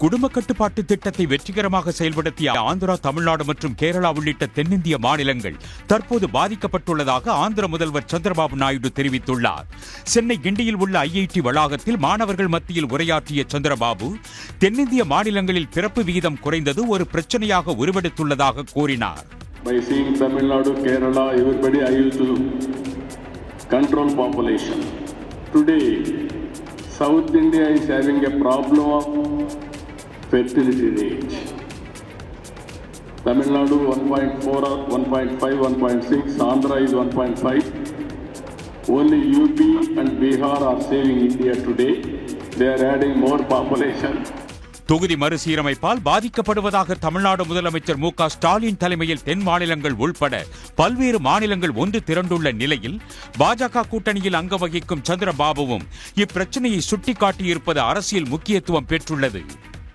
குடும்ப கட்டுப்பாட்டு திட்டத்தை வெற்றிகரமாக செயல்படுத்திய ஆந்திரா, தமிழ்நாடு மற்றும் கேரளா உள்ளிட்ட தென்னிந்திய மாநிலங்கள் தற்போது பாதிக்கப்பட்டுள்ளதாக ஆந்திர முதல்வர் சந்திரபாபு நாயுடு தெரிவித்துள்ளார். சென்னை கிண்டியில் உள்ள IIT வளாகத்தில் மாணவர்கள் மத்தியில் உரையாற்றிய சந்திரபாபு, தென்னிந்திய மாநிலங்களில் பிறப்பு விகிதம் குறைந்தது ஒரு பிரச்சனையாக உருவெடுத்துள்ளதாக கூறினார். By seeing Tamil Nadu, Kerala, everybody, I used to control population. Today, South India is having a problem of fertility rate. Tamil Nadu 1.4, 1.5, 1.6, Andhra is 1.5. Only UP and Bihar are saving India today. They are adding more population. தொகுதி மறுசீரமைப்பால் பாதிக்கப்படுவதாக தமிழ்நாடு முதலமைச்சர் MK Stalin தலைமையில் தென் மாநிலங்கள் உள்பட பல்வேறு மாநிலங்கள் ஒன்று திரண்டுள்ள நிலையில் பாஜக கூட்டணியில் அங்கம் வகிக்கும் சந்திரபாபுவும் இப்பிரச்சனையை சுட்டிக்காட்டியிருப்பது அரசியல் முக்கியத்துவம் பெற்றுள்ளது.